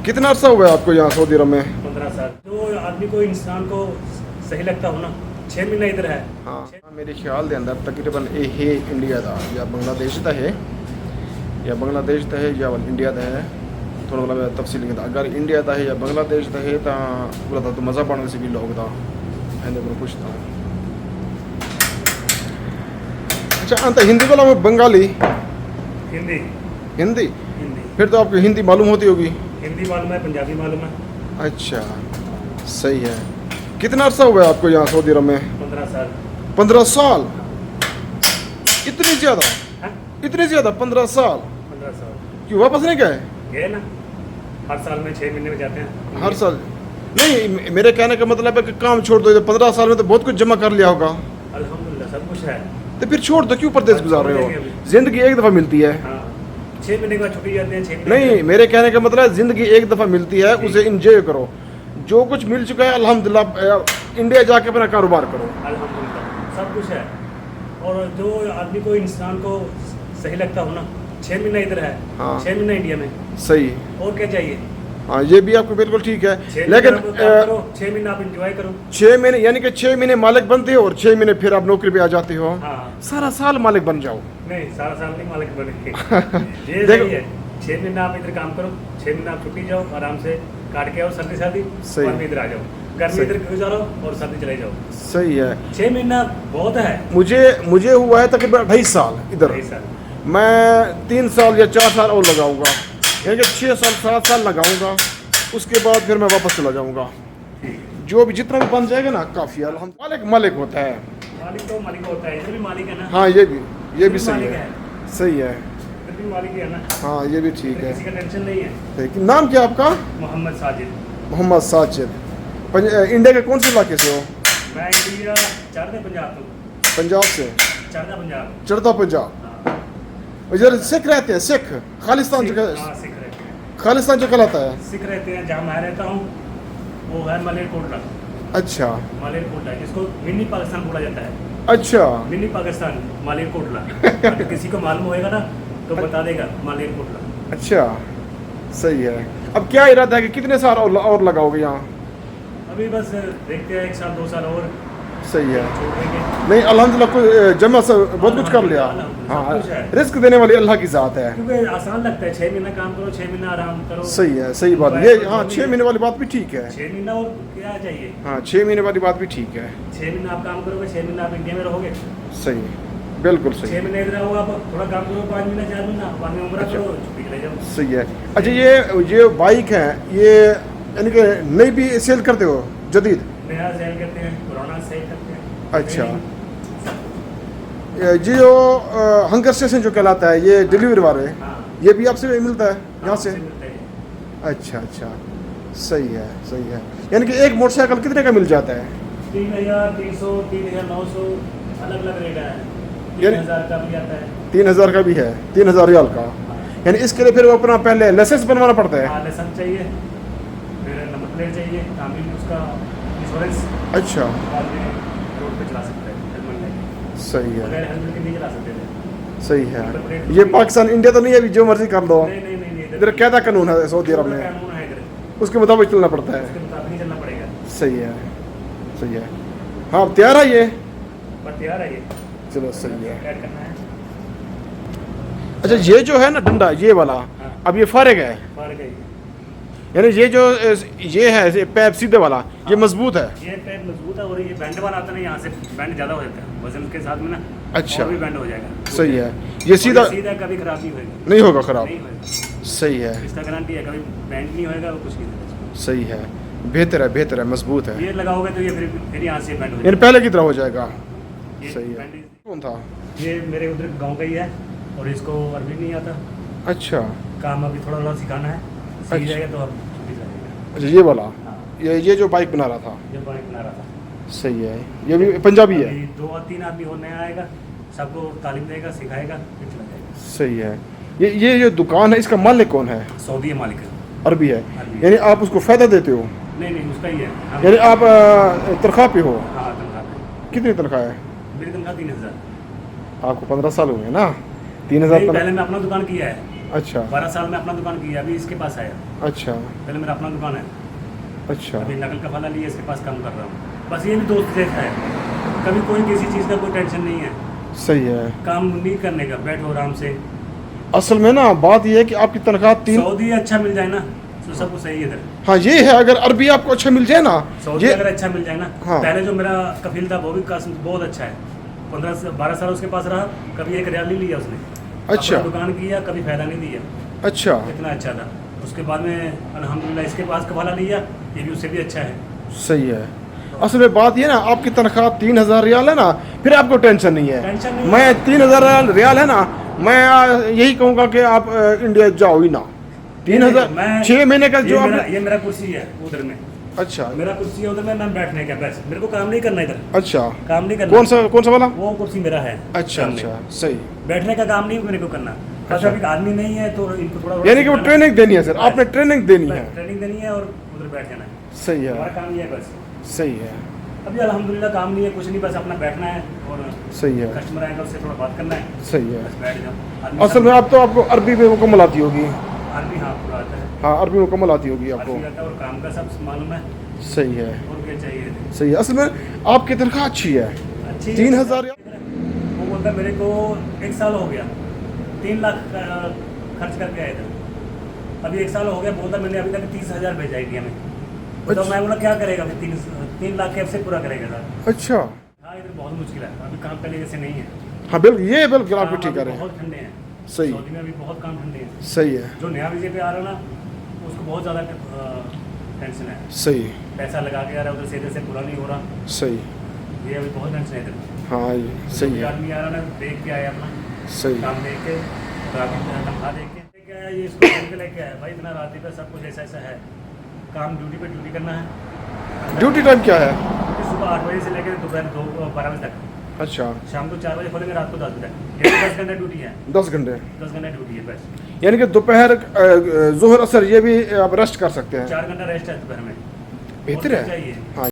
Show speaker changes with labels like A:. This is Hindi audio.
A: कितना अर्सा हुआ है आपको यहाँ सऊदी अरब में?
B: 15 साल। जो आदमी को इंसान को सही लगता हो ना, 6 महीने इधर है।
A: हाँ, मेरे ख्याल के अंदर तकरीबन ये इंडिया का या बांग्लादेश का है या बांग्लादेश का है या इंडिया का है। थोड़ा मतलब तफसील नहीं था। अगर इंडिया का है या बांग्लादेश का है तो मज़ा पाने से भी लोग था ऐसे को पूछता हूँ। अच्छा, अंत हिंदी वाला में बंगाली
B: हिंदी
A: हिंदी
B: हिंदी
A: फिर तो आपको हिंदी मालूम होती होगी।
B: हिंदी मालूम है, पंजाबी मालूम है।
A: अच्छा, सही है। कितना अर्सा हुआ है आपको यहाँ सऊदी अरब में?
B: 15 साल।
A: 15 साल? इतनी ज़्यादा?
B: हाँ?
A: इतनी ज़्यादा 15 साल?
B: 15 साल।
A: क्यों वापस नहीं गए?
B: गए ना, हर साल में 6 महीने में जाते हैं।
A: हर साल नहीं, मेरे कहने का मतलब है कि काम छोड़ दो। 15 साल में तो बहुत कुछ जमा कर लिया होगा।
B: अल्हम्दुलिल्लाह सब कुछ है।
A: तो फिर छोड़ दो, क्यों परदेश गुजार रहे हो? जिंदगी एक दफ़ा मिलती है।
B: हाँ, 6 महीने के बाद छुट्टी जाते हैं। 6 महीने
A: नहीं, मेरे कहने का मतलब जिंदगी एक दफ़ा मिलती है, उसे इंजॉय करो। जो कुछ मिल चुका है अल्हम्दुलिल्लाह, इंडिया जाके अपना कारोबार करो।
B: अल्हम्दुलिल्लाह सब कुछ है। और जो आदमी को इंसान को सही लगता हो ना, 6 महीने इधर है।
A: हाँ।
B: 6 महीने इंडिया में,
A: सही।
B: और क्या चाहिए?
A: हाँ, ये भी आपको बिल्कुल ठीक है।
B: 6
A: लेकिन
B: महीने आप काम करो, 6 महीने आप इंजॉय करो।
A: 6 महीने यानी कि 6 महीने मालिक बनते हो और 6 महीने फिर आप नौकरी पे आ जाते हो।
B: हाँ।
A: सारा साल मालिक बन जाओ।
B: नहीं, सारा साल नहीं मालिक बनेंगे। ये
A: देखो-
B: सही है। 6 महीने आप इधर काम करो, 6 महीने आप छुट्टी जाओ, आराम से काट के आओ, सर्दी
A: सही।
B: और इधर आ जाओ। गर्मी
A: सही।
B: इधर गुजारो और सर्दी चले जाओ।
A: सही है।
B: 6 महीना बहुत है।
A: मुझे हुआ है तकरीबन 28 साल इधर।
B: नहीं सर,
A: मैं 3 साल या 4 साल और लगाऊंगा, यानी कि 6 साल 7 साल लगाऊंगा। उसके बाद फिर मैं वापस चला जाऊंगा। जो भी जितना भी बन जाएगा ना काफ़ी है। मालिक मालिक होता है।
B: मालिक तो मालिक होता है, इधर भी मालिक है ना।
A: हाँ, ये भी सही
B: मालिक
A: है। सही है।
B: इधर भी मालिक है ना।
A: हाँ, ये भी ठीक है।
B: किसी का टेंशन नहीं है।
A: ठीक। नाम क्या आपका?
B: मोहम्मद साजिद।
A: मोहम्मद साजिद। इंडिया के कौन से इलाके से हो?
B: मैं इंडिया चढ़ते पंजाब तो
A: पंजाब से।
B: चढ़ता पंजाब।
A: चढ़ता पंजाब।
B: हाँ।
A: इधर सिख रहते हैं? सिख खालिस्तान जो
B: हाँ, सिख रहते हैं।
A: खालिस्तान जो कहलाता है।
B: सिख रहते हैं। जहाँ मैं रहता हूँ वो है मलेरकोटला।
A: अच्छा
B: मलेरकोटला, जिसको मिनी पाकिस्तान बोला जाता है।
A: अच्छा।
B: मिनी पाकिस्तान मलेरकोटला। अगर किसी को मालूम होएगा ना तो बता देगा मलेरकोटला।
A: अच्छा, सही है। अब क्या इरादा है कि कितने साल और लगाओगे यहाँ?
B: अभी बस देखते हैं, 1 साल 2 साल और
A: सही है।
B: छोड़ देंगे।
A: नहीं, अल्हम्दुलिल्लाह कुछ जमा से बहुत कुछ कर लिया।
B: अल्हम्दुलिल्लाह,
A: हाँ,
B: सब कुछ है।
A: रिस्क देने वाली अल्लाह की ज़ात है।
B: क्योंकि आसान लगता है, 6 महीना काम करो, 6 महीना आराम करो।
A: सही है, सही बात। ये हाँ, 6 महीने वाली बात भी ठीक है।
B: 6 महीना और क्या चाहिए?
A: हाँ, 6 महीने वाली बात भी ठीक है।
B: 6 महीना आप काम करोगे, 6 महीना आप इंडिया में रहोगे।
A: सही, बिल्कुल
B: 6
A: सही।
B: महीने इधर आओ, आप थोड़ा काम करो, 5 महीना 4 महीना, बाद में उम्र करो, छुट्टी चले जाओ।
A: सही है। अच्छा, ये बाइक है, ये यानी कि नई भी सेल करते हो? जदीद?
B: नया सेल करते हैं, पुराना सेल करते हैं।
A: अच्छा। ये जो हंगर स्टेशन जो कहलाता है, ये डिलीवरी वाले,
B: हाँ,
A: ये भी आपसे मिलता है यहाँ से?
B: मिलते हैं।
A: अच्छा अच्छा, सही है सही है। यानी कि एक मोटरसाइकिल कितने का मिल जाता है?
B: 3,300, 3,900 अलग अलग रेट है।
A: यानी-
B: 3,000 का भी आता है।
A: 3,000 का भी है, 3,000 रियाल का। यानी इसके लिए फिर वो अपना पहले लाइसेंस बनवाना पड़ता है?
B: हाँ, लाइसेंस चाहिए, फिर नंबर प्लेट चाहिए, तामील उसका इंश्योरेंस,
A: अच्छा,
B: बाद में रोड पे चला सकते हैं हेलमेट लेके।
A: सही है
B: बगैर हेलमेट के नहीं चला सकते थे।
A: सही है। ये पाकिस्तान इंडिया तो नहीं है अभी जो मर्जी कर लो।
B: नहीं नहीं नहीं,
A: इधर कैदा कानून है सऊदी अरब में,
B: कानून है इधर,
A: उसके मुताबिक चलना पड़ता है।
B: उसके मुताबिक ही चलना पड़ेगा।
A: सही है सही है। हाँ, अब तैयार है ये?
B: पर तैयार है ये,
A: चलो सही है।
B: ऐड करना है।
A: अच्छा, ये जो है ना डंडा, ये वाला,
B: हाँ।
A: अब ये फारिग है?
B: फाड़ गई।
A: यानी ये जो ये है ये पैप सीधे वाला, ये मजबूत है?
B: ये पैर मजबूत है और ये बैंड वाला आता है ना, यहाँ से बैंड ज़्यादा हो जाता है वजन के साथ में ना।
A: अच्छा।
B: और भी बैंड हो जाएगा।
A: सही है। ये सीधा
B: सीधा कभी खराब नहीं होएगा।
A: नहीं होगा खराब?
B: नहीं होएगा,
A: सही है
B: इसका गारंटी है, कभी बैंड नहीं होएगा और कुछ नहीं होगा।
A: सही है। बेहतर है, मजबूत है।
B: ये लगाओगे तो ये फिर यहाँ से बैंड हो
A: यानी पहले की तरह हो जाएगा।
B: ये
A: सही है।
B: बैंड-
A: कौन था?
B: ये मेरे उधर गांव का ही है और इसको अरबी नहीं आता।
A: अच्छा
B: काम अभी थोड़ा थोड़ा सिखाना है, सीख
A: अच्छा।
B: जाएगा तो अब छुट्टी लगेगा।
A: अच्छा, ये वाला,
B: हाँ,
A: ये जो बाइक बना रहा था।
B: ये बाइक बना रहा था।
A: सही है। ये भी पंजाबी है?
B: अभी 2 और 3 आदमी और नया आएगा, सबको तालीम देगा, सिखाएगा, फिर चला जाएगा।
A: सही है। ये जो दुकान है, इसका मालिक कौन है?
B: सऊदी है मालिक है।
A: अरबी है?
B: अरबी।
A: यानी आप उसको फ़ायदा देते हो?
B: नहीं नहीं, उसका ही है। हम-
A: यानी आप तनख्वाह पे हो?
B: हाँ, तनख्वाह पे।
A: कितनी तनख्वाह है?
B: मेरी तनख्वाह 3,000।
A: आपको 15 साल हुए ना? 3,000
B: नहीं, पहले मैं अपना दुकान किया है,
A: अच्छा
B: 12 साल में अपना दुकान किया, अभी इसके पास आया।
A: अच्छा
B: पहले मेरा अपना दुकान है,
A: अच्छा
B: अभी नकल का फला लिया, इसके पास काम कर रहा हूँ। बस ये भी दोस्त जैसा है, कभी कोई किसी चीज़ का कोई टेंशन नहीं है,
A: सही है।
B: काम नहीं करने का, बैठो आराम से।
A: असल में ना बात ये है कि आपकी तनख्वाह 3,
B: सऊदी अच्छा मिल जाए ना तो सब कुछ सही है इधर।
A: हाँ ये है, अगर अरबी आपको अच्छा मिल जाए ना,
B: सऊदी
A: ये
B: अगर अच्छा मिल जाए ना,
A: हाँ।
B: पहले जो मेरा कफील था वो भी बहुत अच्छा है, 15 से 12 साल उसके पास रहा, कभी एक रियाल नहीं लिया उसने।
A: अच्छा।
B: अपना दुकान किया, कभी फायदा नहीं दिया,
A: अच्छा
B: इतना अच्छा था। उसके बाद में अल्हम्दुलिल्लाह इसके पास कफाला लिया, ये भी उससे भी अच्छा है।
A: सही है। असल में बात ये ना, आपकी तनख्वाह 3000 रियाल है ना, फिर आपको टेंशन नहीं है।
B: टेंशन नहीं
A: मैं 3000 रियाल है ना, मैं यही कहूँगा कि आप इंडिया जाओ ही ना। 3000
B: मैं
A: 6 महीने का जो आप,
B: ये मेरा कुर्सी है उधर में,
A: अच्छा
B: मेरा कुर्सी है उधर में, मैं बैठने का, बस मेरे को काम नहीं करना इधर,
A: अच्छा,
B: काम नहीं करना।
A: कौन सा वाला?
B: वो कुर्सी मेरा है
A: अच्छा
B: सामने।
A: अच्छा सही।
B: बैठने का काम नहीं मेरे को करना, बस
A: अच्छा।
B: अभी आदमी नहीं है तो इनको थोड़ा
A: यानी कि वो ट्रेनिंग देनी है सर, आपने ट्रेनिंग देनी है।
B: ट्रेनिंग देनी है और उधर बैठ जाना है,
A: सही
B: हमारा
A: है,
B: काम ये है बस।
A: सही है,
B: अभी अल्हम्दुलिल्लाह काम नहीं है, कुछ नहीं, बस अपना बैठना है और
A: सही है,
B: कस्टमर आएगा उससे थोड़ा बात करना है,
A: सही है।
B: बस बैठ जाओ।
A: असल में आप तो आपको अरबी में मुकम्मल आती होगी।
B: आदमी हाँ पूरा आता है,
A: हाँ अरबी मुकम्मल आती होगी आपको।
B: आदमी आता है और काम का सब मालूम है,
A: सही है,
B: और क्या चाहिए।
A: सही है। असल में आपकी तनख्वाह अच्छी है,
B: अच्छी
A: 3000।
B: वो बोलता है मेरे को 1 साल हो गया 3 लाख खर्च करके आया था, अभी 1 साल हो गया, बोलता मैंने अभी तक 30,000 भेजा इंडिया में। तो मैं बोला क्या करेगा फिर, 3 लाख कैसे पूरा करेगा सर?
A: अच्छा
B: हाँ इधर बहुत मुश्किल है, अभी काम पहले जैसे नहीं है।
A: हाँ बिल्कुल, ये बिल्कुल आप
B: काम
A: ठीक
B: अभी
A: कर रहे हैं।
B: बहुत ठंडे हैं,
A: सही।
B: सऊदी में अभी बहुत काम ठंडे हैं।
A: सही है,
B: जो नया वीजे पे आ रहा है ना, उसको बहुत ज़्यादा टेंशन है,
A: सही
B: पैसा लगा के आ रहा है उधर से, इधर से पूरा नहीं हो रहा,
A: सही।
B: ये अभी बहुत टेंशन है इधर।
A: हाँ ये सही
B: कोई
A: है,
B: आदमी आ रहा है ना, देख के आया अपना
A: सही।
B: काम देख के, राती का तनख्वाह देख के लेके आया, ये इसको देख के लेके आया, भाई इतना राती का सब कुछ ऐसा ऐसा है, काम ड्यूटी पे ड्यूटी करना है।
A: ड्यूटी टाइम क्या है?
B: सुबह 8 बजे से लेकर दोपहर 12 बजे तक,
A: अच्छा,
B: शाम को 4 बजे खोलेंगे, रात को 10 बजे तक, ये 10 घंटे ड्यूटी है,
A: 10 घंटे।
B: 10 घंटे ड्यूटी है बस।
A: यानी कि दोपहर जोहर असर ये भी आप रेस्ट कर सकते हैं।
B: 4 घंटा रेस्ट है दोपहर में,
A: बेहतर
B: और क्या
A: है।
B: चाहिए।
A: हाँ